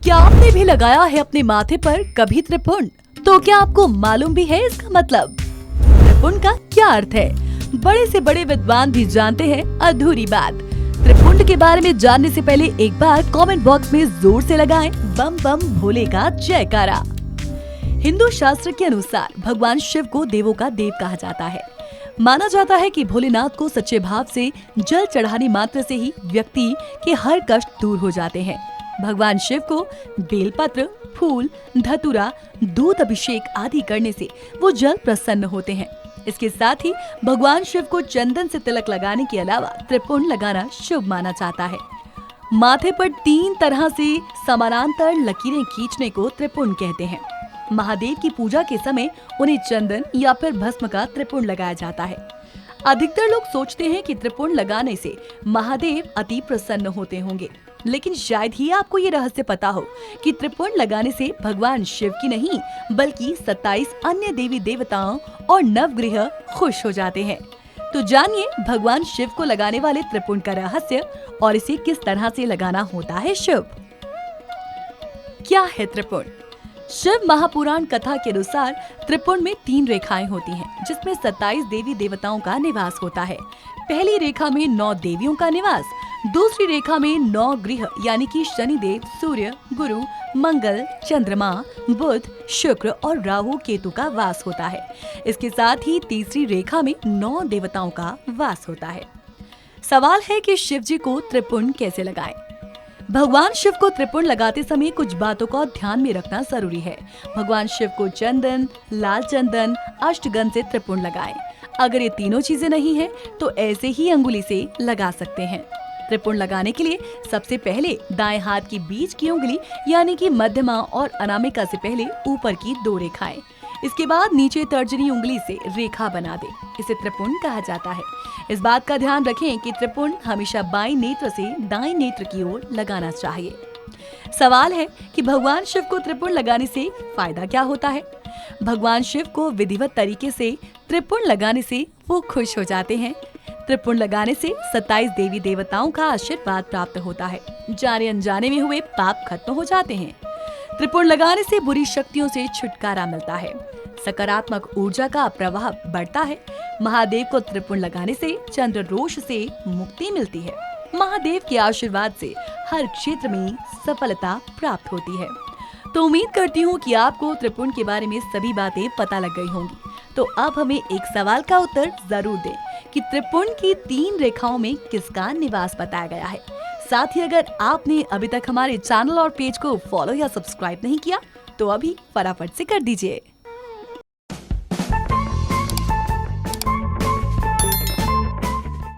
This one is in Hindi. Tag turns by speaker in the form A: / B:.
A: क्या आपने भी लगाया है अपने माथे पर कभी त्रिपुंड? तो क्या आपको मालूम भी है इसका मतलब? त्रिपुंड का क्या अर्थ है? बड़े से बड़े विद्वान भी जानते हैं अधूरी बात। त्रिपुंड के बारे में जानने से पहले एक बार कमेंट बॉक्स में जोर से लगाएं बम बम भोले का जयकारा। हिंदू शास्त्र के अनुसार भगवान शिव को देवों का देव कहा जाता है। माना जाता है कि भोलेनाथ को सच्चे भाव से जल चढ़ाने मात्र से ही व्यक्ति के हर कष्ट दूर हो जाते हैं। भगवान शिव को बेलपत्र, फूल, धतूरा, दूध अभिषेक आदि करने से वो जल प्रसन्न होते हैं। इसके साथ ही भगवान शिव को चंदन से तिलक लगाने के अलावा त्रिपुंड लगाना शुभ माना जाता है। माथे पर 3 तरह से समानांतर लकीरें खींचने को त्रिपुंड कहते हैं। महादेव की पूजा के समय उन्हें चंदन या फिर भस्म का त्रिपुंड लगाया जाता है। अधिकतर लोग सोचते हैं कि त्रिपुंड लगाने से महादेव अति प्रसन्न होते होंगे, लेकिन शायद ही आपको ये रहस्य पता हो कि त्रिपुंड लगाने से भगवान शिव की नहीं बल्कि 27 अन्य देवी देवताओं और नवग्रह खुश हो जाते हैं। तो जानिए भगवान शिव को लगाने वाले त्रिपुंड का रहस्य और इसे किस तरह से लगाना होता है शुभ। क्या है त्रिपुंड? शिव महापुराण कथा के अनुसार त्रिपुंड में 3 रेखाएं होती हैं, जिसमें 27 देवी देवताओं का निवास होता है। पहली रेखा में 9 देवियों का निवास, दूसरी रेखा में 9 ग्रह यानी कि शनिदेव, सूर्य, गुरु, मंगल, चंद्रमा, बुध, शुक्र और राहु केतु का वास होता है। इसके साथ ही तीसरी रेखा में 9 देवताओं का वास होता है। सवाल है कि शिव जी को त्रिपुंड कैसे लगाएं? भगवान शिव को त्रिपुंड लगाते समय कुछ बातों को ध्यान में रखना जरूरी है। भगवान शिव को चंदन, लाल चंदन, अष्टगंध से त्रिपुंड लगाएं। अगर ये तीनों चीजें नहीं है तो ऐसे ही अंगुली से लगा सकते हैं। त्रिपुंड लगाने के लिए सबसे पहले दाएं हाथ की बीच की उंगली यानी कि मध्यमा और अनामिका से पहले ऊपर की 2 रेखाएं, इसके बाद नीचे तर्जनी उंगली से रेखा बना दे। इसे त्रिपुंड कहा जाता है। इस बात का ध्यान रखें कि त्रिपुंड हमेशा बाएं नेत्र से दाएं नेत्र की ओर लगाना चाहिए। सवाल है कि भगवान शिव को त्रिपुंड लगाने से फायदा क्या होता है? भगवान शिव को विधिवत तरीके से त्रिपुंड लगाने से वो खुश हो जाते हैं। त्रिपुंड लगाने से 27 देवी देवताओं का आशीर्वाद प्राप्त होता है। जाने अनजाने में हुए पाप खत्म हो जाते हैं। त्रिपुंड लगाने से बुरी शक्तियों से छुटकारा मिलता है। सकारात्मक ऊर्जा का प्रवाह बढ़ता है। महादेव को त्रिपुंड लगाने से चंद्र रोष से मुक्ति मिलती है। महादेव के आशीर्वाद से हर क्षेत्र में सफलता प्राप्त होती है। तो उम्मीद करती हूँ कि आपको त्रिपुंड के बारे में सभी बातें पता लग गई होंगी। तो अब हमें एक सवाल का उत्तर जरूर दें कि त्रिपुंड की 3 रेखाओं में किसका निवास बताया गया है। साथ ही अगर आपने अभी तक हमारे चैनल और पेज को फॉलो या सब्सक्राइब नहीं किया तो अभी फटाफट से कर दीजिए।